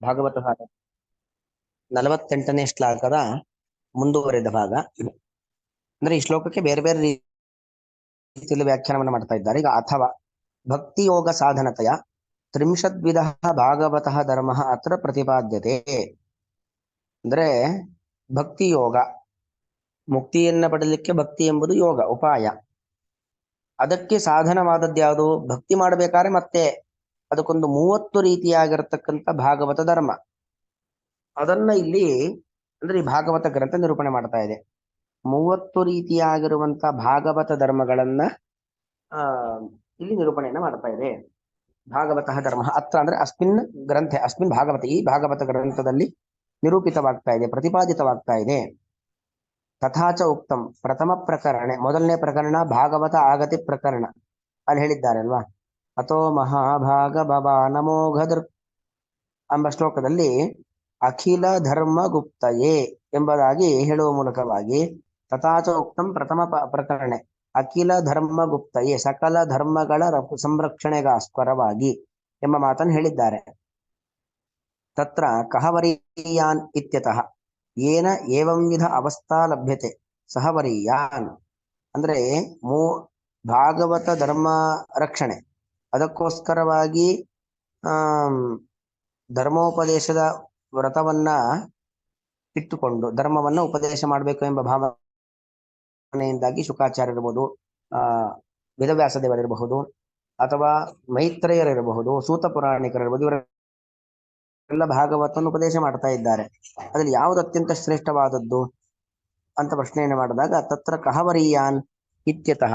ಭಾಗವತ ಭಾಗ 48ನೇ ಶ್ಲೋಕದ ಮುಂದುವರೆದ ಭಾಗ. ಅಂದ್ರೆ ಈ ಶ್ಲೋಕಕ್ಕೆ ಬೇರೆ ಬೇರೆ ರೀತಿಯಲ್ಲಿ ವ್ಯಾಖ್ಯಾನವನ್ನು ಮಾಡ್ತಾ ಇದ್ದಾರೆ. ಈಗ ಅಥವಾ ಭಕ್ತಿ ಯೋಗ ಸಾಧನತೆಯ ತ್ರಿಂಶದ್ವಿಧ ಭಾಗವತಃ ಧರ್ಮ ಅತ್ರ ಪ್ರತಿಪಾದ್ಯತೆ. ಅಂದ್ರೆ ಭಕ್ತಿ ಯೋಗ, ಮುಕ್ತಿಯನ್ನ ಪಡೆಯಲಿಕ್ಕೆ ಭಕ್ತಿ ಎಂಬುದು ಯೋಗ ಉಪಾಯ. ಅದಕ್ಕೆ ಸಾಧನವಾದದ್ದು ಯಾವುದು? ಭಕ್ತಿ ಮಾಡಬೇಕಾದ್ರೆ ಮತ್ತೆ ಅದಕ್ಕೊಂದು 30 ರೀತಿಯಾಗಿರತಕ್ಕಂಥ ಭಾಗವತ ಧರ್ಮ, ಅದನ್ನ ಇಲ್ಲಿ ಅಂದ್ರೆ ಈ ಭಾಗವತ ಗ್ರಂಥ ನಿರೂಪಣೆ ಮಾಡ್ತಾ ಇದೆ. 30 ರೀತಿಯಾಗಿರುವಂತ ಭಾಗವತ ಧರ್ಮಗಳನ್ನ ಇಲ್ಲಿ ನಿರೂಪಣೆಯನ್ನ ಮಾಡ್ತಾ ಇದೆ. ಭಾಗವತಃ ಧರ್ಮ ಅತ್ರ ಅಂದ್ರೆ ಅಸ್ಮಿನ್ ಗ್ರಂಥೆ, ಅಸ್ಮಿನ್ ಭಾಗವತ, ಈ ಭಾಗವತ ಗ್ರಂಥದಲ್ಲಿ ನಿರೂಪಿತವಾಗ್ತಾ ಇದೆ, ಪ್ರತಿಪಾದಿತವಾಗ್ತಾ ಇದೆ. ತಥಾಚ ಉಕ್ತಂ ಪ್ರಥಮ ಪ್ರಕರಣ, ಮೊದಲನೇ ಪ್ರಕರಣ ಭಾಗವತ ಆಗತಿ ಪ್ರಕರಣ, ಅಲ್ಲಿ ಹೇಳಿದ್ದಾರೆ ಅಲ್ವಾ, ಅಥೋ ಮಹಾಭಾಗ ಬಬಾ ನಮೋಘದೃ ಎಂಬ ಶ್ಲೋಕದಲ್ಲಿ ಅಖಿಲ ಧರ್ಮ ಗುಪ್ತಯೇ ಎಂಬುದಾಗಿ ಹೇಳುವ ಮೂಲಕವಾಗಿ ತಥಾಚ ಉಕ್ತಂ ಪ್ರಥಮ ಪ್ರಕರಣ ಅಖಿಲ ಧರ್ಮ ಗುಪ್ತಯೇ, ಸಕಲ ಧರ್ಮಗಳ ಸಂರಕ್ಷಣೆಗೋಸ್ಕರವಾಗಿ ಎಂಬ ಮಾತನ್ನು ಹೇಳಿದ್ದಾರೆ. ತತ್ರ ಕಹವರೀಯಾನ್ ಇತ್ಯತಃ ಏನ ಏವಂ ವಿಧ ಅವಸ್ಥಾ ಲಭ್ಯತೆ ಸಹ ವರೀಯಾನ್. ಅಂದ್ರೆ ಭಾಗವತ ಧರ್ಮ ರಕ್ಷಣೆ, ಅದಕ್ಕೋಸ್ಕರವಾಗಿ ಧರ್ಮೋಪದೇಶದ ವ್ರತವನ್ನ ಇಟ್ಟುಕೊಂಡು ಧರ್ಮವನ್ನ ಉಪದೇಶ ಮಾಡಬೇಕು ಎಂಬ ಭಾವನೆಯಿಂದಾಗಿ ಶುಕಾಚಾರ್ಯರಿರಬಹುದು, ವೇದವ್ಯಾಸ ದೇವರಿರಬಹುದು, ಅಥವಾ ಮೈತ್ರೇಯರಿರಬಹುದು, ಸೂತ ಪುರಾಣಿಕರಿರಬಹುದು, ಇವರೆಲ್ಲ ಭಾಗವತವನ್ನು ಉಪದೇಶ ಮಾಡ್ತಾ ಇದ್ದಾರೆ. ಅದ್ರಲ್ಲಿ ಯಾವುದು ಅತ್ಯಂತ ಶ್ರೇಷ್ಠವಾದದ್ದು ಅಂತ ಪ್ರಶ್ನೆಯನ್ನು ಮಾಡಿದಾಗ ತತ್ರ ಕಹವರೀಯಾನ್ ಇತ್ಯತಃ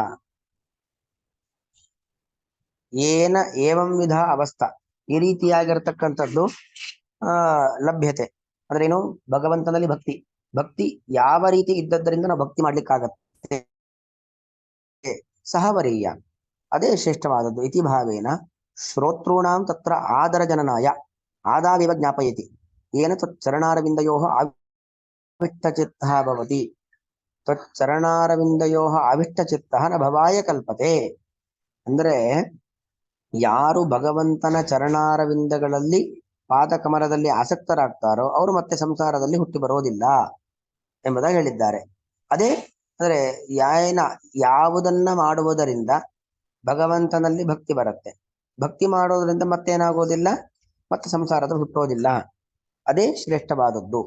ಏನ ಏವಂ ವಿಧ ಅವಸ್ಥಾ, ಈ ರೀತಿಯಾಗಿರ್ತಕ್ಕಂಥದ್ದು ಲಭ್ಯತೆ ಅಂದ್ರೆ ಏನು? ಭಗವಂತನಲ್ಲಿ ಭಕ್ತಿ, ಭಕ್ತಿ ಯಾವ ರೀತಿ ಇದ್ದದ್ದರಿಂದ ನಾವು ಭಕ್ತಿ ಮಾಡ್ಲಿಕ್ಕಾಗತ್ತೆ, ಸಹವರೀಯ, ಅದೇ ಶ್ರೇಷ್ಠವಾದದ್ದು. ಇತಿ ಭಾವೇನ ಶ್ರೋತೃಣಾಂ ತತ್ರ ಆದರ ಜನನಾಯ ಆದಾವಿವ ಜ್ಞಾಪಯತಿ ಏನ ತಚ್ಚರಣಾರವಿಂದಯೋ ಆವಿಷ್ಟಚಿತ್ತ ಭವತಿ ತಚ್ಚರಣಾರವಿಂದಯೋ ಆವಿಷ್ಟಚಿತ್ತ ನ ಭವಾಯ ಕಲ್ಪತೆ. ಅಂದ್ರೆ ಯಾರು ಭಗವಂತನ ಚರಣಾರವಿಂದಗಳಲ್ಲಿ ಪಾದಕಮಲದಲ್ಲಿ ಆಸಕ್ತರಾಗ್ತಾರೋ ಅವರು ಮತ್ತೆ ಸಂಸಾರದಲ್ಲಿ ಹುಟ್ಟಿ ಬರೋದಿಲ್ಲ ಎಂಬುದಾಗಿ ಹೇಳಿದ್ದಾರೆ. ಅದೇ ಅಂದ್ರೆ ಯಾವುದನ್ನ ಮಾಡುವುದರಿಂದ ಭಗವಂತನಲ್ಲಿ ಭಕ್ತಿ ಬರುತ್ತೆ, ಭಕ್ತಿ ಮಾಡೋದ್ರಿಂದ ಮತ್ತೇನಾಗೋದಿಲ್ಲ, ಮತ್ತೆ ಸಂಸಾರದ ಹುಟ್ಟೋದಿಲ್ಲ, ಅದೇ ಶ್ರೇಷ್ಠವಾದದ್ದು.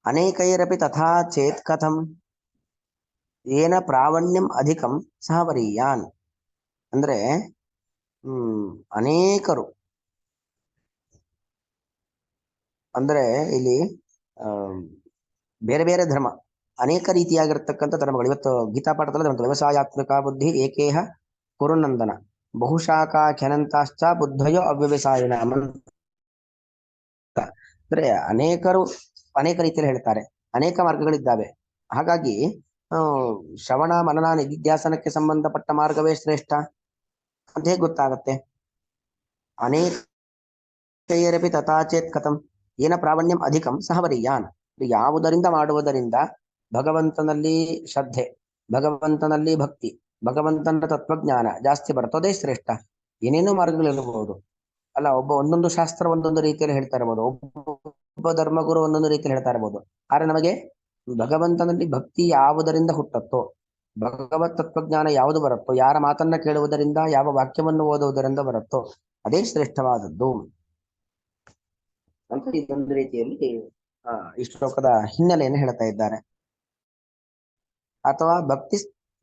ಅನೇಕೈರಪಿ ತಥಾ ಚೇತ್ ಕಥಂ ಏನ ಪ್ರಾವಣ್ಯಂ ಅಧಿಕಂ ಸಹವರೀಯಾನ್. ಅಂದ್ರೆ ಅನೇಕರು ಅಂದ್ರೆ ಇಲ್ಲಿ ಬೇರೆ ಬೇರೆ ಧರ್ಮ, ಅನೇಕ ರೀತಿಯಾಗಿರ್ತಕ್ಕಂಥ ಧರ್ಮಗಳು. ಇವತ್ತು ಗೀತಾ ಪಾಠದಲ್ಲಿ ವ್ಯವಸಾಯಾತ್ಮಕ ಬುದ್ಧಿ ಏಕೇಹ ಕುರುನಂದನ ಬಹುಶಾಖಾ ಖ್ಯನಂತಾಶ್ಚ ಬುದ್ಧಯೋ ಅವ್ಯವಸಾಯನ ಅಂದ್ರೆ ಅನೇಕರು ಅನೇಕ ರೀತಿಯಲ್ಲಿ ಹೇಳ್ತಾರೆ, ಅನೇಕ ಮಾರ್ಗಗಳಿದ್ದಾವೆ. ಹಾಗಾಗಿ ಶ್ರವಣ ಮನನ ನಿಧಿಧ್ಯಾಸನಕ್ಕೆ ಸಂಬಂಧಪಟ್ಟ ಮಾರ್ಗವೇ ಶ್ರೇಷ್ಠ ಅಂತ ಹೇಗೆ ಗೊತ್ತಾಗತ್ತೆ? ಅನೇಕೈರಪಿ ತಥಾಚೇತ್ ಕಥಂ ಏನ ಪ್ರಾವಣ್ಯಂ ಅಧಿಕಂ ಸಹವರೀಯಾನ್. ಯಾವುದರಿಂದ ಮಾಡುವುದರಿಂದ ಭಗವಂತನಲ್ಲಿ ಶ್ರದ್ಧೆ, ಭಗವಂತನಲ್ಲಿ ಭಕ್ತಿ, ಭಗವಂತನ ತತ್ವಜ್ಞಾನ ಜಾಸ್ತಿ ಬರ್ತದೆ ಶ್ರೇಷ್ಠ. ಏನೇನೋ ಮಾರ್ಗಗಳಿರಬಹುದು ಅಲ್ಲ, ಒಂದೊಂದು ಶಾಸ್ತ್ರ ಒಂದೊಂದು ರೀತಿಯಲ್ಲಿ ಹೇಳ್ತಾ ಇರಬಹುದು, ಒಬ್ಬ ಧರ್ಮಗುರು ಒಂದೊಂದು ರೀತಿಯಲ್ಲಿ ಹೇಳ್ತಾ ಇರಬಹುದು. ಆದ್ರೆ ನಮಗೆ ಭಗವಂತನಲ್ಲಿ ಭಕ್ತಿ ಯಾವುದರಿಂದ ಹುಟ್ಟತ್ತೋ, ಭಗವತ್ ತತ್ವಜ್ಞಾನ ಯಾವುದು ಬರುತ್ತೋ, ಯಾರ ಮಾತನ್ನ ಕೇಳುವುದರಿಂದ, ಯಾವ ವಾಕ್ಯವನ್ನು ಓದುವುದರಿಂದ ಬರುತ್ತೋ ಅದೇ ಶ್ರೇಷ್ಠವಾದದ್ದು ಅಂತ ಇದೊಂದು ರೀತಿಯಲ್ಲಿ ಈ ಶ್ಲೋಕದ ಹಿನ್ನೆಲೆಯನ್ನು ಹೇಳ್ತಾ ಇದ್ದಾರೆ. ಅಥವಾ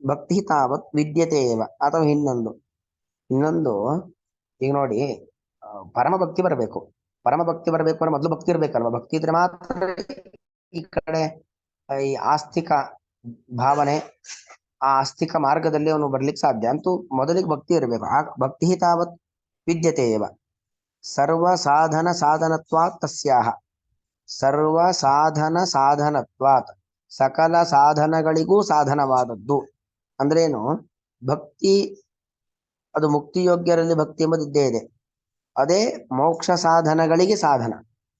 ಭಕ್ತಿ ತಾವತ್ ವಿದ್ಯತೆ ಏವ, ಅಥವಾ ಇನ್ನೊಂದು ಈಗ ನೋಡಿ, ಪರಮ ಭಕ್ತಿ ಬರಬೇಕು ಅಂದ್ರೆ ಮೊದಲು ಭಕ್ತಿ ಇರ್ಬೇಕಲ್ವಾ? ಭಕ್ತಿ ಇದ್ರೆ ಮಾತ್ರ ಈ ಕಡೆ ಈ ಆಸ್ತಿಕ ಭಾವನೆ, ಆ ಆಸ್ತಿಕ ಮಾರ್ಗದಲ್ಲಿ ಅವನು ಬರ್ಲಿಕ್ಕೆ ಸಾಧ್ಯ. ಅಂತೂ ಮೊದಲಿಗೆ ಭಕ್ತಿ ಇರಬೇಕು. ಆ ಭಕ್ತಿ ತಾವತ್ ವಿದ್ಯತೆ ಏವ ಸರ್ವ ಸಾಧನ ಸಾಧನತ್ವಾತ್ ತಸ್ಯಾಹ, ಸರ್ವ ಸಾಧನ ಸಾಧನತ್ವಾತ್ ಸಕಲ ಸಾಧನಗಳಿಗೂ ಸಾಧನವಾದದ್ದು. ಅಂದ್ರೇನು? ಭಕ್ತಿ ಅದು ಮುಕ್ತಿಯೋಗ್ಯರಲ್ಲಿ ಭಕ್ತಿ ಎಂಬುದು ಇದ್ದೇ ಇದೆ. ಅದೇ ಮೋಕ್ಷ ಸಾಧನಗಳಿಗೆ ಸಾಧನ.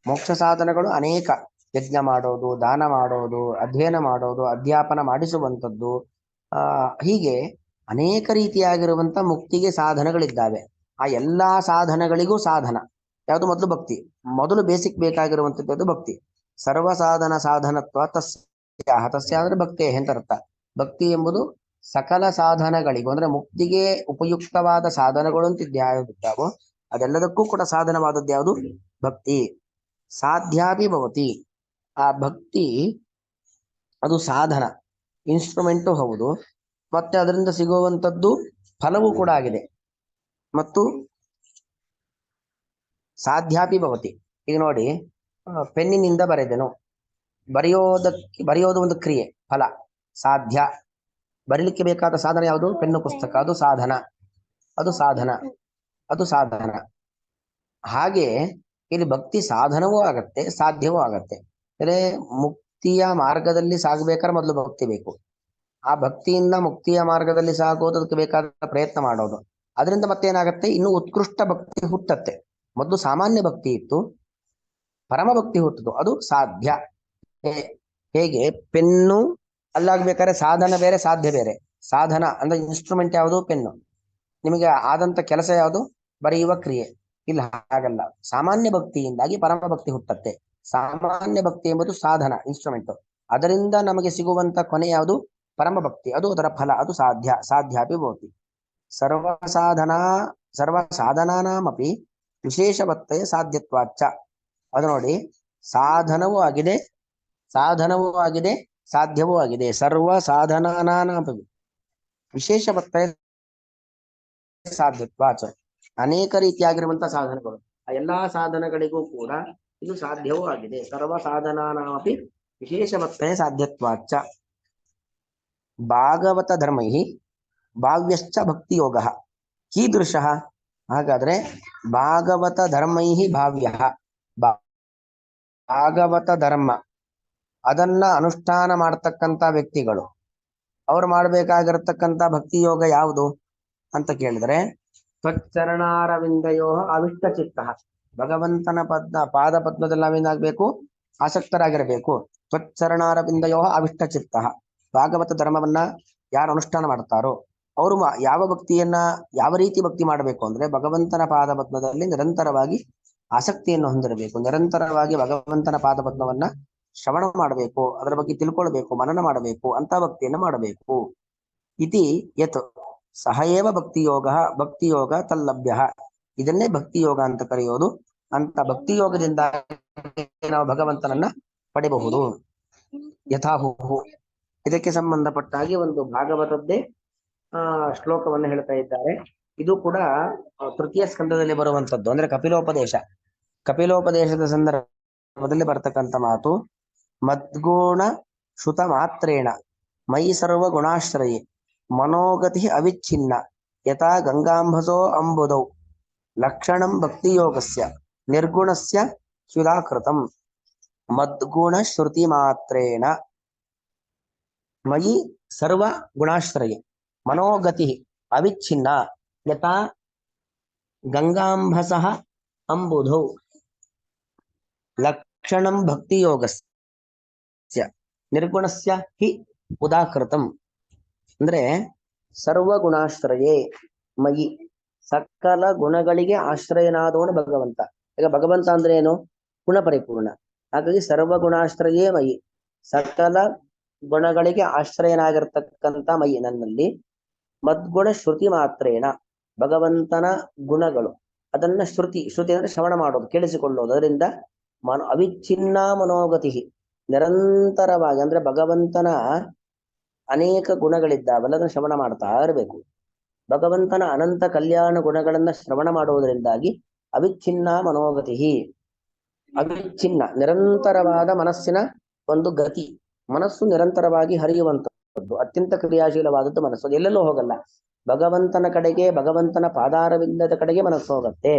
ಮೋಕ್ಷ ಸಾಧನಗಳು ಅನೇಕ, ಯಜ್ಞ ಮಾಡೋದು, ದಾನ ಮಾಡೋದು, ಅಧ್ಯಯನ ಮಾಡೋದು, ಅಧ್ಯಾಪನ ಮಾಡಿಸುವಂಥದ್ದು, ಹೀಗೆ ಅನೇಕ ರೀತಿಯಾಗಿರುವಂತ ಮುಕ್ತಿಗೆ ಸಾಧನಗಳಿದ್ದಾವೆ. ಆ ಎಲ್ಲಾ ಸಾಧನಗಳಿಗೂ ಸಾಧನ ಯಾವುದು ಮೊದಲು ಭಕ್ತಿ, ಮೊದಲು ಬೇಸಿಕ್ ಬೇಕಾಗಿರುವಂತದ್ದು ಭಕ್ತಿ. ಸರ್ವ ಸಾಧನ ಸಾಧನತ್ವ ತಸ್ಯ ಅಂದ್ರೆ ಭಕ್ತಿ ಎಂತ ಅರ್ಥ. ಭಕ್ತಿ ಎಂಬುದು ಸಕಲ ಸಾಧನಗಳಿಗೂ ಅಂದ್ರೆ ಮುಕ್ತಿಗೆ ಉಪಯುಕ್ತವಾದ ಸಾಧನಗಳು ಅಂತ ಯಾವ್ದಿದ್ದಾವೋ ಅದೆಲ್ಲದಕ್ಕೂ ಕೂಡ ಸಾಧನವಾದದ್ದು ಯಾವುದು? ಭಕ್ತಿ. ಸಾಧ್ಯಾಪಿ ಭವತಿ, ಆ ಭಕ್ತಿ ಅದು ಸಾಧನ, ಇನ್ಸ್ಟ್ರೂಮೆಂಟು ಹೌದು, ಮತ್ತೆ ಅದರಿಂದ ಸಿಗುವಂತದ್ದು ಫಲವೂ ಕೂಡ ಆಗಿದೆ. ಮತ್ತು ಸಾಧ್ಯಾಪಿ ಭವತಿ, ಈಗ ನೋಡಿ, ಪೆನ್ನಿನಿಂದ ಬರೆದೆನು, ಬರೆಯೋದು ಒಂದು ಕ್ರಿಯೆ, ಫಲ. ಸಾಧ್ಯ, ಬರೀಲಿಕ್ಕೆ ಬೇಕಾದ ಸಾಧನ ಯಾವುದು? ಪೆನ್ನು, ಪುಸ್ತಕ, ಅದು ಸಾಧನ, ಅದು ಸಾಧನ, ಅದು ಸಾಧನ. ಹಾಗೆ ಇಲ್ಲಿ ಭಕ್ತಿ ಸಾಧನವೂ ಆಗತ್ತೆ, ಸಾಧ್ಯವೂ ಆಗತ್ತೆ. ಅಂದ್ರೆ ಮುಕ್ತಿಯ ಮಾರ್ಗದಲ್ಲಿ ಸಾಗಬೇಕಾದ್ರೆ ಮೊದಲು ಭಕ್ತಿ ಬೇಕು. ಆ ಭಕ್ತಿಯಿಂದ ಮುಕ್ತಿಯ ಮಾರ್ಗದಲ್ಲಿ ಸಾಗೋದಕ್ಕೆ ಬೇಕಾದ ಪ್ರಯತ್ನ ಮಾಡೋದು. ಅದರಿಂದ ಮತ್ತೇನಾಗತ್ತೆ? ಇನ್ನು ಉತ್ಕೃಷ್ಟ ಭಕ್ತಿ ಹುಟ್ಟತ್ತೆ. ಮೊದಲು ಸಾಮಾನ್ಯ ಭಕ್ತಿ ಇತ್ತು, ಪರಮ ಭಕ್ತಿ ಹುಟ್ಟಿತು, ಅದು ಸಾಧ್ಯ. ಹೇಗೆ ಪೆನ್ನು ಅಲ್ಲಾಗ್ಬೇಕಾದ್ರೆ ಸಾಧನ ಬೇರೆ, ಸಾಧ್ಯ ಬೇರೆ. ಸಾಧನ ಅಂದ್ರೆ ಇನ್ಸ್ಟ್ರೂಮೆಂಟ್ ಯಾವುದು? ಪೆನ್ನು. ನಿಮಗೆ ಆದಂತ ಕೆಲಸ ಯಾವುದು? ಬರೆಯುವ ಕ್ರಿಯೆ. ಇಲ್ಲ, ಹಾಗಲ್ಲ. ಸಾಮಾನ್ಯ ಭಕ್ತಿಯಿಂದಾಗಿ ಪರಮ ಭಕ್ತಿ ಹುಟ್ಟತ್ತೆ. ಸಾಮಾನ್ಯ ಭಕ್ತಿ ಎಂಬುದು ಸಾಧನ, ಇನ್ಸ್ಟ್ರೂಮೆಂಟ್. ಅದರಿಂದ ನಮಗೆ ಸಿಗುವಂತ ಕೊನೆ ಯಾವುದು? ಪರಮ ಭಕ್ತಿ, ಅದು ಅದರ ಫಲ, ಅದು ಸಾಧ್ಯ. ಸಾಧ್ಯಾಪಿ ಭವತಿ. ಸರ್ವ ಸಾಧನಾನಾಮಪಿ ವಿಶೇಷವತ್ತಯ ಸಾಧ್ಯತ್ವಾಚ್ಚ. ಅದು ನೋಡಿ, ಸಾಧನವೂ ಆಗಿದೆ, ಸಾಧ್ಯವೂ ಆಗಿದೆ. ಸರ್ವ ಸಾಧನಾನಾಮಪಿ ವಿಶೇಷವತ್ತಯ ಸಾಧ್ಯತ್ವಾಚ, ಅನೇಕ ರೀತಿಯಾಗಿರುವಂತಹ ಸಾಧನಗಳು, ಆ ಎಲ್ಲಾ ಸಾಧನಗಳಿಗೂ ಕೂಡ ಇದು ಸಾಧ್ಯವೂ ಆಗಿದೆ. ಸರ್ವ ಸಾಧನಾನಾಮಪಿ ವಿಶೇಷವತ್ತಯ ಸಾಧ್ಯತ್ವಾಚ. ಭಾಗವತ ಧರ್ಮೈ ಭಾವ್ಯಶ್ಚ ಭಕ್ತಿ ಯೋಗ ಕೀದೃಶ. ಹಾಗಾದ್ರೆ ಭಾಗವತ ಧರ್ಮೈ ಭಾವ್ಯ, ಭಾಗವತ ಧರ್ಮ ಅದನ್ನ ಅನುಷ್ಠಾನ ಮಾಡತಕ್ಕಂತ ವ್ಯಕ್ತಿಗಳು, ಅವ್ರು ಮಾಡ್ಬೇಕಾಗಿರತಕ್ಕಂತ ಭಕ್ತಿ ಯೋಗ ಯಾವುದು ಅಂತ ಕೇಳಿದ್ರೆ, ತ್ವಚ್ಚರಣಾರವಿಂದಯೋ ಅವಿಷ್ಟ ಚಿತ್ತ. ಭಗವಂತನ ಪಾದ ಪದ್ಮದಲ್ಲಿ ನಾವೇನಾಗಬೇಕು? ಆಸಕ್ತರಾಗಿರಬೇಕು. ತ್ವಚ್ಚರಣಾರವಿಂದಯೋ ಅವಿಷ್ಟ ಚಿತ್ತ. ಭಾಗವತ ಧರ್ಮವನ್ನ ಯಾರು ಅನುಷ್ಠಾನ ಮಾಡ್ತಾರೋ ಅವರು ಯಾವ ಭಕ್ತಿಯನ್ನ, ಯಾವ ರೀತಿ ಭಕ್ತಿ ಮಾಡಬೇಕು ಅಂದ್ರೆ, ಭಗವಂತನ ಪಾದ ಪದ್ಮದಲ್ಲಿ ನಿರಂತರವಾಗಿ ಆಸಕ್ತಿಯನ್ನು ಹೊಂದಿರಬೇಕು. ನಿರಂತರವಾಗಿ ಭಗವಂತನ ಪಾದ ಪದ್ಮವನ್ನ ಶ್ರವಣ ಮಾಡಬೇಕು, ಅದರ ಬಗ್ಗೆ ತಿಳ್ಕೊಳ್ಬೇಕು, ಮನನ ಮಾಡಬೇಕು, ಅಂತ ಭಕ್ತಿಯನ್ನು ಮಾಡಬೇಕು. ಇತಿ ಯತ್ ಸಹಯೇವ ಭಕ್ತಿ ಯೋಗ ತಲ್ಲಭ್ಯ. ಇದನ್ನೇ ಭಕ್ತಿ ಯೋಗ ಅಂತ ಕರೆಯೋದು. ಅಂತ ಭಕ್ತಿ ಯೋಗದಿಂದ ನಾವು ಭಗವಂತನನ್ನ ಪಡೆಯಬಹುದು. ಯಥಾಹು. ಇದಕ್ಕೆ ಸಂಬಂಧಪಟ್ಟಾಗಿ ಒಂದು ಭಾಗವತದ್ದೇ ಶ್ಲೋಕವನ್ನು ಹೇಳ್ತಾ ಇದ್ದಾರೆ. ಇದು ಕೂಡ ತೃತೀಯ ಸ್ಕಂದದಲ್ಲಿ ಬರುವಂತದ್ದು, ಅಂದ್ರೆ ಕಪಿಲೋಪದೇಶದ ಸಂದರ್ಭದಲ್ಲಿ ಬರ್ತಕ್ಕಂಥ ಮಾತು. ಮದ್ಗುಣ ಶ್ರುತ ಮಾತ್ರೇಣ ಮಯಿ ಸರ್ವ ಗುಣಾಶ್ರಯೇ ಮನೋಗತಿ ಅವಿಚ್ಛಿನ್ನ ಯಥಾ ಗಂಗಾಂಬಸೋ ಅಂಬುದೌ ಲಕ್ಷಣಂ ಭಕ್ತಿ ಯೋಗಸ್ಯ ನಿರ್ಗುಣಸ್ಯ ಸುಧಾಕೃತಂ. ಮದ್ಗುಣ ಶ್ರುತಿ ಮಾತ್ರೇಣ ಮಯಿ ಸರ್ವ ಗುಣಾಶ್ರಯೇ ಮನೋಗತಿ ಅವಿಚ್ಛಿನ್ನ ಯಥಾ ಗಂಗಾಂಬಸಃ ಅಂಬುಧೌ ಲಕ್ಷಣಂ ಭಕ್ತಿ ಯೋಗಸ್ಯ ನಿರ್ಗುಣಸ್ಯ ಹಿ ಉದಾಕೃತಂ. ಅಂದ್ರೆ ಸರ್ವ ಗುಣಾಶ್ರಯೇ ಮಯಿ, ಸಕಲ ಗುಣಗಳಿಗೆ ಆಶ್ರಯನಾದವನು ಭಗವಂತ. ಈಗ ಭಗವಂತ ಅಂದ್ರೆ ಏನು? ಗುಣ ಪರಿಪೂರ್ಣ. ಹಾಗಾಗಿ ಸರ್ವ ಗುಣಾಶ್ರಯೇ ಮಯಿ, ಸಕಲ ಗುಣಗಳಿಗೆ ಆಶ್ರಯನಾಗಿರ್ತಕ್ಕಂಥ ಮಯಿ ನನ್ನಲ್ಲಿ. ಮದ್ಗುಣ ಶ್ರುತಿ ಮಾತ್ರೇಣ, ಭಗವಂತನ ಗುಣಗಳು ಅದನ್ನ ಶ್ರುತಿ ಅಂದ್ರೆ ಶ್ರವಣ ಮಾಡೋದು, ಕೇಳಿಸಿಕೊಳ್ಳೋದು. ಅದರಿಂದ ಅವಿಚ್ಛಿನ್ನ ಮನೋಗತಿ, ನಿರಂತರವಾಗಿ ಅಂದ್ರೆ ಭಗವಂತನ ಅನೇಕ ಗುಣಗಳಿದ್ದಾವಲ್ಲ ಅದನ್ನು ಶ್ರವಣ ಮಾಡ್ತಾ ಇರಬೇಕು. ಭಗವಂತನ ಅನಂತ ಕಲ್ಯಾಣ ಗುಣಗಳನ್ನ ಶ್ರವಣ ಮಾಡುವುದರಿಂದಾಗಿ ಅವಿಚ್ಛಿನ್ನ ಮನೋಗತಿ, ಅವಿಚ್ಛಿನ್ನ ನಿರಂತರವಾದ ಮನಸ್ಸಿನ ಒಂದು ಗತಿ, ಮನಸ್ಸು ನಿರಂತರವಾಗಿ ಹರಿಯುವಂತದ್ದು, ಅತ್ಯಂತ ಕ್ರಿಯಾಶೀಲವಾದದ್ದು ಮನಸ್ಸು. ಅದು ಎಲ್ಲೆಲ್ಲೂ ಹೋಗಲ್ಲ, ಭಗವಂತನ ಕಡೆಗೆ, ಭಗವಂತನ ಪಾದಾರವಿಂದದ ಕಡೆಗೆ ಮನಸ್ಸು ಹೋಗುತ್ತೆ.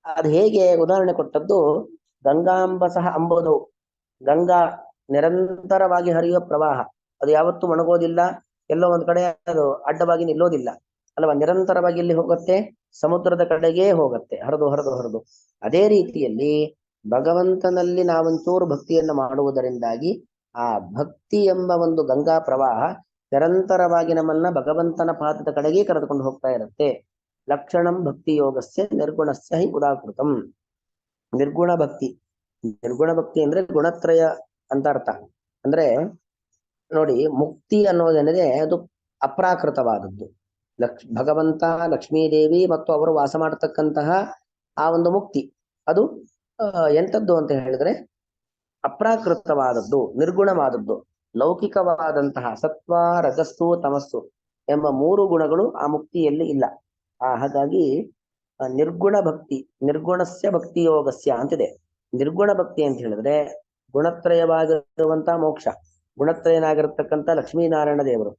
ಅದು ಹೇಗೆ? ಉದಾಹರಣೆ ಕೊಟ್ಟದ್ದು ಗಂಗಾಂಬಸಃ ಅಂಬುದು. ಗಂಗಾ ನಿರಂತರವಾಗಿ ಹರಿಯುವ ಪ್ರವಾಹ, ಅದು ಯಾವತ್ತೂ ಒಣಗೋದಿಲ್ಲ, ಎಲ್ಲೋ ಒಂದ್ ಕಡೆ ಅದು ಅಡ್ಡವಾಗಿ ನಿಲ್ಲೋದಿಲ್ಲ ಅಲ್ವಾ. ನಿರಂತರವಾಗಿ ಇಲ್ಲಿ ಹೋಗುತ್ತೆ, ಸಮುದ್ರದ ಕಡೆಗೆ ಹೋಗುತ್ತೆ, ಹರಿದು. ಅದೇ ರೀತಿಯಲ್ಲಿ ಭಗವಂತನಲ್ಲಿ ನಾವೊಂಚೂರು ಭಕ್ತಿಯನ್ನು ಮಾಡುವುದರಿಂದಾಗಿ ಆ ಭಕ್ತಿ ಎಂಬ ಒಂದು ಗಂಗಾ ಪ್ರವಾಹ ನಿರಂತರವಾಗಿ ನಮ್ಮನ್ನ ಭಗವಂತನ ಪಾದದ ಕಡೆಗೆ ಕರೆದುಕೊಂಡು ಹೋಗ್ತಾ ಇರುತ್ತೆ. ಲಕ್ಷಣಂ ಭಕ್ತಿ ಯೋಗಸ್ಯ ನಿರ್ಗುಣಸ್ಯ ಹಿ ಉದಾಕೃತಂ. ನಿರ್ಗುಣ ಭಕ್ತಿ, ನಿರ್ಗುಣ ಭಕ್ತಿ ಅಂದ್ರೆ ಗುಣತ್ರಯ ಅಂತ ಅರ್ಥ. ಅಂದ್ರೆ ನೋಡಿ, ಮುಕ್ತಿ ಅನ್ನೋದೇನಿದೆ ಅದು ಅಪ್ರಾಕೃತವಾದದ್ದು. ಭಗವಂತ, ಲಕ್ಷ್ಮೀದೇವಿ ಮತ್ತು ಅವರು ವಾಸ ಮಾಡತಕ್ಕಂತಹ ಆ ಒಂದು ಮುಕ್ತಿ ಅದು ಎಂಥದ್ದು ಅಂತ ಹೇಳಿದ್ರೆ ಅಪ್ರಾಕೃತವಾದದ್ದು, ನಿರ್ಗುಣವಾದದ್ದು. ಲೌಕಿಕವಾದಂತಹ ಸತ್ವ, ರಜಸ್ಸು, ತಮಸ್ಸು ಎಂಬ ಮೂರು ಗುಣಗಳು ಆ ಮುಕ್ತಿಯಲ್ಲಿ ಇಲ್ಲ. ಹಾಗಾಗಿ ನಿರ್ಗುಣ ಭಕ್ತಿ, ನಿರ್ಗುಣಸ್ಯ ಭಕ್ತಿ ಯೋಗಸ್ಯ ಅಂತಿದೆ. ನಿರ್ಗುಣ ಭಕ್ತಿ ಅಂತ ಹೇಳಿದ್ರೆ ಗುಣತ್ರಯವಾಗಿರುವಂತಹ ಮೋಕ್ಷ, ಗುಣತ್ರಯನಾಗಿರ್ತಕ್ಕಂಥ ಲಕ್ಷ್ಮೀನಾರಾಯಣ ದೇವರು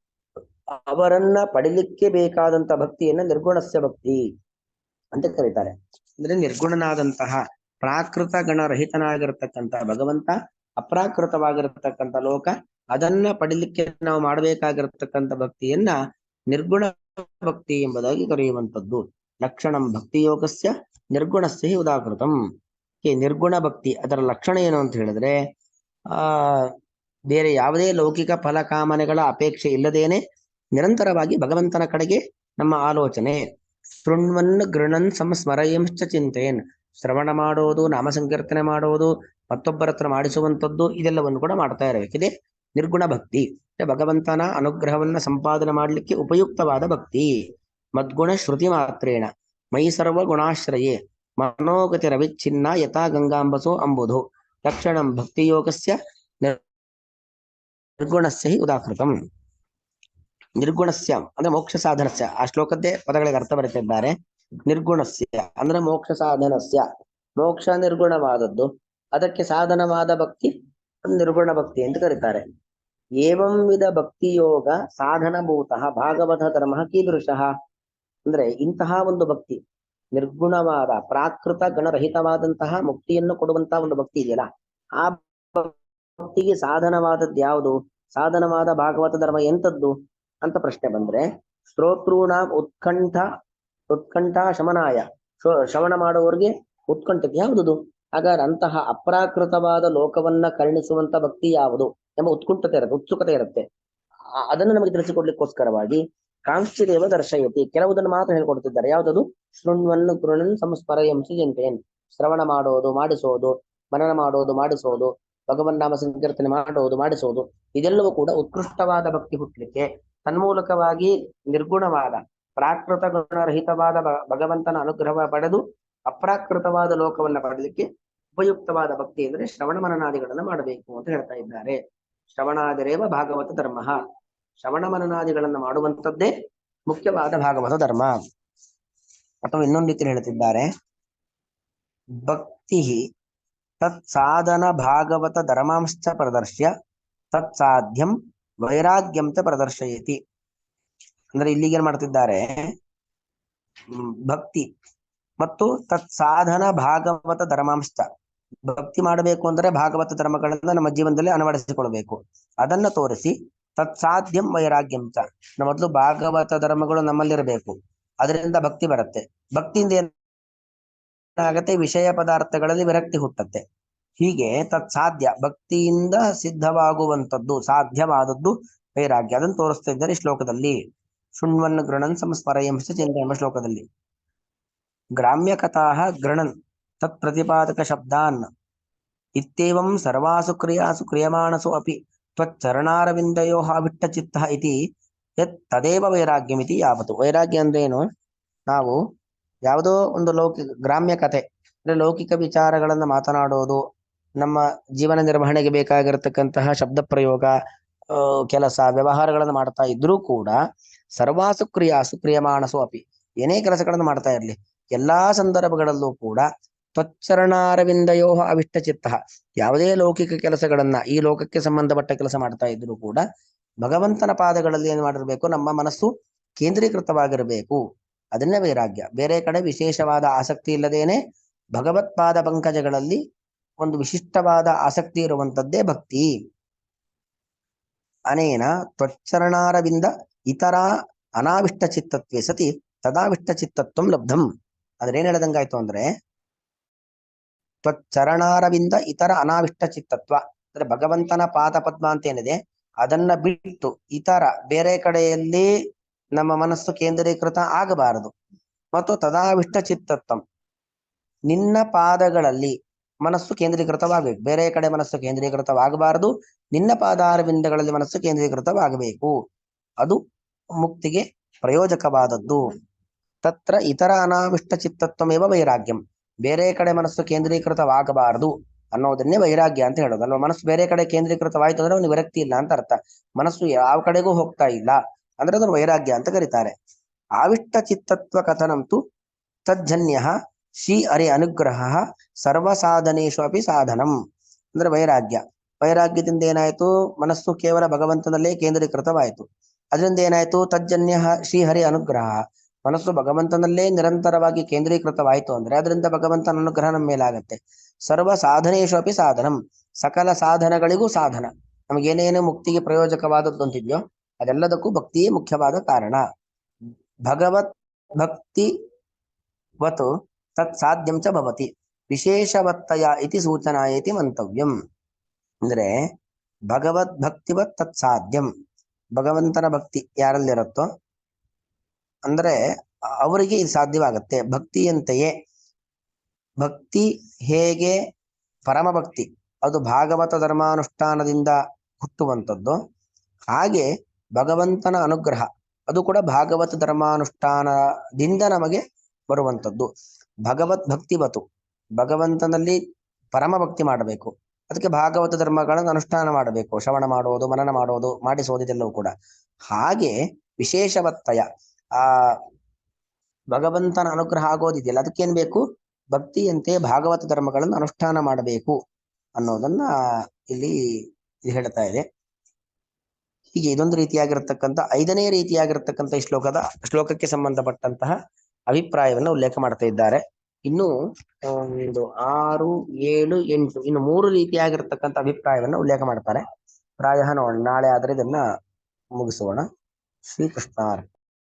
ಅವರನ್ನ ಪಡಿಲಿಕ್ಕೆ ಬೇಕಾದಂತ ಭಕ್ತಿಯನ್ನ ನಿರ್ಗುಣಸ್ಯ ಭಕ್ತಿ ಅಂತ ಕರೀತಾರೆ. ಅಂದ್ರೆ ನಿರ್ಗುಣನಾದಂತಹ ಪ್ರಾಕೃತ ಗಣರಹಿತನಾಗಿರ್ತಕ್ಕಂಥ ಭಗವಂತ, ಅಪ್ರಾಕೃತವಾಗಿರತಕ್ಕಂಥ ಲೋಕ, ಅದನ್ನ ಪಡಿಲಿಕ್ಕೆ ನಾವು ಮಾಡಬೇಕಾಗಿರತಕ್ಕಂಥ ಭಕ್ತಿಯನ್ನ ನಿರ್ಗುಣ ಭಕ್ತಿ ಎಂಬುದಾಗಿ ಕರೆಯುವಂಥದ್ದು. ಲಕ್ಷಣಂ ಭಕ್ತಿ ಯೋಗಸ್ಯ ನಿರ್ಗುಣಸ್ಯ ಹಿ ಉದಾಕೃತಂ. ಈ ನಿರ್ಗುಣ ಭಕ್ತಿ ಅದರ ಲಕ್ಷಣ ಏನು ಅಂತ ಹೇಳಿದ್ರೆ ಬೇರೆ ಯಾವುದೇ ಲೌಕಿಕ ಫಲಕಾಮನೆಗಳ ಅಪೇಕ್ಷೆ ಇಲ್ಲದೇನೆ ನಿರಂತರವಾಗಿ ಭಗವಂತನ ಕಡೆಗೆ ನಮ್ಮ ಆಲೋಚನೆ. ಶೃಣ್ವನ್ ಗೃಣನ್ ಸಂಸ್ಮರಯಂಶ್ಚ ಚಿಂತೆಯನ್, ಶ್ರವಣ ಮಾಡೋದು, ನಾಮ ಸಂಕೀರ್ತನೆ ಮಾಡೋದು, ಮತ್ತೊಬ್ಬರ ಹತ್ರ ಮಾಡಿಸುವಂಥದ್ದು, ಇದೆಲ್ಲವನ್ನು ಕೂಡ ಮಾಡ್ತಾ ಇರಬೇಕಿದೆ ನಿರ್ಗುಣ ಭಕ್ತಿ. ಭಗವಂತನ ಅನುಗ್ರಹವನ್ನ ಸಂಪಾದನೆ ಮಾಡಲಿಕ್ಕೆ ಉಪಯುಕ್ತವಾದ ಭಕ್ತಿ. ಮದ್ಗುಣ ಶ್ರುತಿ ಮಾತ್ರೇಣ ಮೈ ಸರ್ವ ಗುಣಾಶ್ರಯೇ ಮನೋಗತಿ ರವಿಚ್ಛಿನ್ನ ಯಥಾ ಗಂಗಾಂಬಸೋ ಅಂಬುಧು. ಲಕ್ಷಣಂ ಭಕ್ತಿ ಯೋಗಸ್ಯ ನಿರ್ಗುಣಸ್ಯ ಹಿ ಉದಾಕೃತಂ. ನಿರ್ಗುಣಸ್ಯ ಅಂದ್ರೆ ಮೋಕ್ಷ ಸಾಧನಸ್ಯ, ಆ ಶ್ಲೋಕದ್ದೇ ಪದಗಳಿಗೆ ಅರ್ಥ ಬರೆತಿದ್ದಾರೆ. ನಿರ್ಗುಣಸ್ಯ ಅಂದ್ರೆ ಮೋಕ್ಷ ಸಾಧನಸ್ಯ, ಮೋಕ್ಷ ನಿರ್ಗುಣವಾದದ್ದು, ಅದಕ್ಕೆ ಸಾಧನವಾದ ಭಕ್ತಿ ನಿರ್ಗುಣ ಭಕ್ತಿ ಅಂತ ಕರೀತಾರೆ. ಏವಂ ವಿಧ ಭಕ್ತಿ ಯೋಗ ಸಾಧನಭೂತಃ ಭಾಗವತ ಧರ್ಮ ಕೀದೃಶಃ. ಅಂದ್ರೆ ಇಂತಹ ಒಂದು ಭಕ್ತಿ, ನಿರ್ಗುಣವಾದ ಪ್ರಾಕೃತ ಗಣರಹಿತವಾದಂತಹ ಮುಕ್ತಿಯನ್ನು ಕೊಡುವಂತಹ ಒಂದು ಭಕ್ತಿ ಇದೆಯಲ್ಲ, ಆ ಭಕ್ತಿಗೆ ಸಾಧನವಾದದ್ದು ಯಾವುದು? ಸಾಧನವಾದ ಭಾಗವತ ಧರ್ಮ ಎಂಥದ್ದು ಅಂತ ಪ್ರಶ್ನೆ ಬಂದ್ರೆ, ಶ್ರೋತೃಣಾಂ ಉತ್ಕಂಠ ಶಮನಾಯ, ಶ್ರವಣ ಮಾಡುವವರಿಗೆ ಉತ್ಕಂಠಕ್ಕೆ ಯಾವುದುದು? ಹಾಗಾದ್ರೆ ಅಂತಹ ಅಪ್ರಾಕೃತವಾದ ಲೋಕವನ್ನ ಕರುಣಿಸುವಂತ ಭಕ್ತಿ ಯಾವುದು ಎಂಬ ಉತ್ಸುಕತೆ ಇರುತ್ತೆ. ಅದನ್ನು ನಮಗೆ ತಿಳಿಸಿಕೊಡ್ಲಿಕ್ಕೋಸ್ಕರವಾಗಿ ಕಾಂಶ್ಚಿದೇವ ದರ್ಶಯತಿ, ಕೆಲವುದನ್ನು ಮಾತ್ರ ಹೇಳ್ಕೊಡ್ತಿದ್ದಾರೆ. ಯಾವುದದು? ಶೃಣ್ವನ್ನು ಗೃಣನ್ ಸಂಸ್ಮರಯಂಸಿ ಚಿಂತೆಯನ್, ಶ್ರವಣ ಮಾಡೋದು, ಮಾಡಿಸೋದು, ಮನನ ಮಾಡೋದು, ಮಾಡಿಸೋದು, ಭಗವನ್ ನಾಮ ಸಂಕೀರ್ತನೆ ಮಾಡೋದು, ಮಾಡಿಸೋದು, ಇದೆಲ್ಲವೂ ಕೂಡ ಉತ್ಕೃಷ್ಟವಾದ ಭಕ್ತಿ ಹುಟ್ಟಲಿಕ್ಕೆ, ತನ್ಮೂಲಕವಾಗಿ ನಿರ್ಗುಣವಾದ ಪ್ರಾಕೃತ ಗುಣರಹಿತವಾದ ಭಗವಂತನ ಅನುಗ್ರಹ ಪಡೆದು ಅಪ್ರಾಕೃತವಾದ ಲೋಕವನ್ನ ಪಡೆಯಲಿಕ್ಕೆ ಉಪಯುಕ್ತವಾದ ಭಕ್ತಿ ಅಂದ್ರೆ ಶ್ರವಣ ಮನನಾದಿಗಳನ್ನ ಮಾಡಬೇಕು ಅಂತ ಹೇಳ್ತಾ ಇದ್ದಾರೆ. ಶ್ರವಣಾದಿರೇವ ಭಾಗವತ ಧರ್ಮ, ಶ್ರವಣ ಮನನಾದಿಗಳನ್ನ ಮಾಡುವಂಥದ್ದೇ ಮುಖ್ಯವಾದ ಭಾಗವತ ಧರ್ಮ. ಅಥವಾ ಇನ್ನೊಂದು ರೀತಿ ಹೇಳ್ತಿದ್ದಾರೆ, ಭಕ್ತಿ ತತ್ ಸಾಧನ ಭಾಗವತ ಧರ್ಮಾಂಶ ಪ್ರದರ್ಶ್ಯ ತತ್ ಸಾಧ್ಯಂ ವೈರಾಗ್ಯಂ ಚ ಪ್ರದರ್ಶಯತಿ. ಅಂದ್ರೆ ಇಲ್ಲಿಗೆ ಏನ್ ಮಾಡ್ತಿದ್ದಾರೆ, ಭಕ್ತಿ ಮತ್ತು ತತ್ ಸಾಧನ ಭಾಗವತ ಧರ್ಮಾಂಶ, ಭಕ್ತಿ ಮಾಡಬೇಕು ಅಂದ್ರೆ ಭಾಗವತ ಧರ್ಮಗಳನ್ನ ನಮ್ಮ ಜೀವನದಲ್ಲಿ ಅಳವಡಿಸಿಕೊಳ್ಬೇಕು, ಅದನ್ನ ತೋರಿಸಿ ತತ್ಸಾಧ್ಯಂ ವೈರಾಗ್ಯಂ ಚ, ಮೊದಲು ಭಾಗವತ ಧರ್ಮಗಳು ನಮ್ಮಲ್ಲಿರಬೇಕು, ಅದರಿಂದ ಭಕ್ತಿ ಬರುತ್ತೆ. ಭಕ್ತಿಯಿಂದ ಏನಾಗತ್ತೆ? ವಿಷಯ ಪದಾರ್ಥಗಳಲ್ಲಿ ವಿರಕ್ತಿ ಹುಟ್ಟತ್ತೆ. ಹೀಗೆ ತತ್ಸಾಧ್ಯ, ಭಕ್ತಿಯಿಂದ ಸಿದ್ಧವಾಗುವಂಥದ್ದು, ಸಾಧ್ಯವಾದದ್ದು ವೈರಾಗ್ಯ, ಅದನ್ನು ತೋರಿಸ್ತಾ ಇದ್ದಾರೆ ಈ ಶ್ಲೋಕದಲ್ಲಿ. ಶೃಣ್ವನ್ ಗೃಣನ್ ಸಂಸ್ಮರಯಂಶ್ಚ ಚಿಂತೆಯಂ ಎಂಬ ಶ್ಲೋಕದಲ್ಲಿ. ಗ್ರಾಮ್ಯ ಕಥಾ ಗೃಣನ್ ತತ್ ಪ್ರತಿಪಾದಕ ಶಬ್ದಾನ್ ಇತ್ಯೇವಂ ಸರ್ವಾಸು ಕ್ರಿಯಾಸು ಕ್ರಿಯಮಾಣಸು ಅಪಿ ತ್ವಚ್ಚರಣಾರವಿಂದಯೋ ವಿಟ್ಟ ಚಿತ್ತ ಇತಿ ಯತ್ ತದೇವ ವೈರಾಗ್ಯಮಿತಿ ಯಾವತ್ತು. ವೈರಾಗ್ಯ ಅಂದ್ರೆ ಏನು? ನಾವು ಯಾವುದೋ ಒಂದು ಗ್ರಾಮ್ಯ ಕಥೆ ಅಂದ್ರೆ ಲೌಕಿಕ ವಿಚಾರಗಳನ್ನ ಮಾತನಾಡೋದು, ನಮ್ಮ ಜೀವನ ನಿರ್ವಹಣೆಗೆ ಬೇಕಾಗಿರತಕ್ಕಂತಹ ಶಬ್ದ ಪ್ರಯೋಗ, ಕೆಲಸ ವ್ಯವಹಾರಗಳನ್ನು ಮಾಡ್ತಾ ಇದ್ರೂ ಕೂಡ ಸರ್ವಾಸು ಕ್ರಿಯಾಸು ಕ್ರಿಯಮಾಣಸು ಅಪಿ, ಏನೇ ಕೆಲಸಗಳನ್ನು ಮಾಡ್ತಾ ಇರ್ಲಿ, ಎಲ್ಲಾ ಸಂದರ್ಭಗಳಲ್ಲೂ ಕೂಡ ತ್ವಚ್ಚರಣಾರವಿಂದಯೋ ಅವಿಷ್ಟ ಚಿತ್ತ, ಯಾವುದೇ ಲೌಕಿಕ ಕೆಲಸಗಳನ್ನ, ಈ ಲೋಕಕ್ಕೆ ಸಂಬಂಧಪಟ್ಟ ಕೆಲಸ ಮಾಡ್ತಾ ಇದ್ರು ಕೂಡ ಭಗವಂತನ ಪಾದಗಳಲ್ಲಿ ಏನ್ ಮಾಡಿರ್ಬೇಕು? ನಮ್ಮ ಮನಸ್ಸು ಕೇಂದ್ರೀಕೃತವಾಗಿರಬೇಕು. ಅದನ್ನೇ ವೈರಾಗ್ಯ. ಬೇರೆ ಕಡೆ ವಿಶೇಷವಾದ ಆಸಕ್ತಿ ಇಲ್ಲದೇನೆ ಭಗವತ್ಪಾದ ಪಂಕಜಗಳಲ್ಲಿ ಒಂದು ವಿಶಿಷ್ಟವಾದ ಆಸಕ್ತಿ ಇರುವಂತದ್ದೇ ಭಕ್ತಿ. ಅನೇನ ತ್ವಚ್ಚರಣಾರವಿಂದ ಇತರ ಅನಾವಿಷ್ಟ ಚಿತ್ತತ್ವೇ ಸತಿ ತದಾವಿಷ್ಟ ಚಿತ್ತತ್ವಂ ಲಬ್ಧಂ. ಅದ್ರೇನ್ ಹೇಳ್ದಂಗಾಯ್ತು ಅಂದ್ರೆ, ತ್ವಚ್ಚರಣಾರವಿಂದ ಇತರ ಅನಾವಿಷ್ಟ ಚಿತ್ತತ್ವ ಅಂದ್ರೆ ಭಗವಂತನ ಪಾದ ಪದ್ಮ ಅಂತ ಏನಿದೆ ಅದನ್ನ ಬಿಟ್ಟು ಇತರ ಬೇರೆ ಕಡೆಯಲ್ಲಿ ನಮ್ಮ ಮನಸ್ಸು ಕೇಂದ್ರೀಕೃತ ಆಗಬಾರದು. ಮತ್ತು ತದಾವಿಷ್ಟ ಚಿತ್ತತ್ವಂ, ನಿನ್ನ ಪಾದಗಳಲ್ಲಿ ಮನಸ್ಸು ಕೇಂದ್ರೀಕೃತವಾಗಬೇಕು, ಬೇರೆ ಕಡೆ ಮನಸ್ಸು ಕೇಂದ್ರೀಕೃತವಾಗಬಾರದು, ನಿನ್ನ ಪಾದಾರವಿಂದಗಳಲ್ಲಿ ಮನಸ್ಸು ಕೇಂದ್ರೀಕೃತವಾಗಬೇಕು. ಅದು ಮುಕ್ತಿಗೆ ಪ್ರಯೋಜಕವಾದದ್ದು. ತತ್ರ ಇತರ ಅನಾವಿಷ್ಟ ಚಿತ್ತತ್ವಮೇವ ವೈರಾಗ್ಯಂ, ಬೇರೆ ಕಡೆ ಮನಸ್ಸು ಕೇಂದ್ರೀಕೃತವಾಗಬಾರದು ಅನ್ನೋದನ್ನೇ ವೈರಾಗ್ಯ ಅಂತ ಹೇಳೋದು ಅಲ್ವಾ. ಮನಸ್ಸು ಬೇರೆ ಕಡೆ ಕೇಂದ್ರೀಕೃತವಾಯ್ತು ಅಂದ್ರೆ ಅವನಿಗೆ ವಿರಕ್ತಿ ಇಲ್ಲ ಅಂತ ಅರ್ಥ. ಮನಸ್ಸು ಯಾವ ಕಡೆಗೂ ಹೋಗ್ತಾ ಇಲ್ಲ ಅಂದ್ರೆ ಅದನ್ನು ವೈರಾಗ್ಯ ಅಂತ ಕರೀತಾರೆ. ಆವಿಷ್ಟ ಚಿತ್ತತ್ವ ಕಥನಂತು ತಜ್ಜನ್ಯ ಶ್ರೀ ಹರಿ ಅನುಗ್ರಹ ಸರ್ವ ಸಾಧನೇಶು ಅಪಿ ಸಾಧನಂ. ಅಂದ್ರೆ ವೈರಾಗ್ಯ, ವೈರಾಗ್ಯದಿಂದ ಏನಾಯ್ತು, ಮನಸ್ಸು ಕೇವಲ ಭಗವಂತನಲ್ಲೇ ಕೇಂದ್ರೀಕೃತವಾಯಿತು. ಅದರಿಂದ ಏನಾಯ್ತು, ತಜ್ಜನ್ಯ ಶ್ರೀಹರಿ ಅನುಗ್ರಹ, ಮನಸ್ಸು ಭಗವಂತನಲ್ಲೇ ನಿರಂತರವಾಗಿ ಕೇಂದ್ರೀಕೃತವಾಯಿತು ಅಂದ್ರೆ ಅದರಿಂದ ಭಗವಂತನ ಅನುಗ್ರಹ ನಮ್ಮ ಮೇಲಾಗತ್ತೆ. ಸರ್ವ ಸಾಧನೇಶು ಅಪಿ ಸಾಧನಂ, ಸಕಲ ಸಾಧನಗಳಿಗೂ ಸಾಧನ. ನಮಗೇನೇನು ಮುಕ್ತಿಗೆ ಪ್ರಯೋಜಕವಾದದ್ದು ಅಂತಿದ್ಯೋ ಅದೆಲ್ಲದಕ್ಕೂ ಭಕ್ತಿಯೇ ಮುಖ್ಯವಾದ ಕಾರಣ. ಭಗವತ್ ಭಕ್ತಿ ವತ್ ತತ್ ಸಾಧ್ಯಂ ಚ ಭವತಿ ವಿಶೇಷವತ್ತಯ ಇತಿ ಸೂಚನಾ ಇತಿ ಮಂತವ್ಯಂ. ಅಂದ್ರೆ ಭಗವದ್ ಭಕ್ತಿವತ್ ತತ್ ಸಾಧ್ಯಂ, ಭಗವಂತನ ಭಕ್ತಿ ಯಾರಲ್ಲಿರುತ್ತೋ ಅಂದ್ರೆ ಅವರಿಗೆ ಇದು ಸಾಧ್ಯವಾಗತ್ತೆ. ಭಕ್ತಿಯಂತೆಯೇ, ಭಕ್ತಿ ಹೇಗೆ ಪರಮ ಭಕ್ತಿ ಅದು ಭಾಗವತ ಧರ್ಮಾನುಷ್ಠಾನದಿಂದ ಹುಟ್ಟುವಂಥದ್ದು, ಹಾಗೆ ಭಗವಂತನ ಅನುಗ್ರಹ ಅದು ಕೂಡ ಭಾಗವತ ಧರ್ಮಾನುಷ್ಠಾನದಿಂದ ನಮಗೆ ಬರುವಂಥದ್ದು. ಭಗವತ್ ಭಕ್ತಿವತು, ಭಗವಂತನಲ್ಲಿ ಪರಮ ಭಕ್ತಿ ಮಾಡಬೇಕು, ಅದಕ್ಕೆ ಭಾಗವತ ಧರ್ಮಗಳನ್ನು ಅನುಷ್ಠಾನ ಮಾಡಬೇಕು, ಶ್ರವಣ ಮಾಡೋದು, ಮನನ ಮಾಡೋದು, ಮಾಡಿಸೋದಿದೆಲ್ಲವೂ ಕೂಡ. ಹಾಗೆ ವಿಶೇಷವತ್ತಯ ಆ ಭಗವಂತನ ಅನುಗ್ರಹ ಆಗೋದಿದೆಯಲ್ಲ, ಅದಕ್ಕೇನ್ ಬೇಕು, ಭಕ್ತಿಯಂತೆ ಭಾಗವತ ಧರ್ಮಗಳನ್ನು ಅನುಷ್ಠಾನ ಮಾಡಬೇಕು ಅನ್ನೋದನ್ನ ಇಲ್ಲಿ ಹೇಳ್ತಾ ಇದೆ. ಹೀಗೆ ಇದೊಂದು ರೀತಿಯಾಗಿರ್ತಕ್ಕಂಥ, ಐದನೇ ರೀತಿಯಾಗಿರ್ತಕ್ಕಂಥ ಈ ಶ್ಲೋಕಕ್ಕೆ ಸಂಬಂಧಪಟ್ಟಂತಹ ಅಭಿಪ್ರಾಯವನ್ನು ಉಲ್ಲೇಖ ಮಾಡ್ತಾ ಇದ್ದಾರೆ. ಇನ್ನು ಒಂದು 6, 7, 8 ಇನ್ನು 3 ರೀತಿಯಾಗಿರ್ತಕ್ಕಂಥ ಅಭಿಪ್ರಾಯವನ್ನು ಉಲ್ಲೇಖ ಮಾಡ್ತಾರೆ. ಪ್ರಾಯಃ ನೋಡೋಣ, ನಾಳೆ ಆದ್ರೆ ಇದನ್ನ ಮುಗಿಸೋಣ. ಶ್ರೀಕೃಷ್ಣ.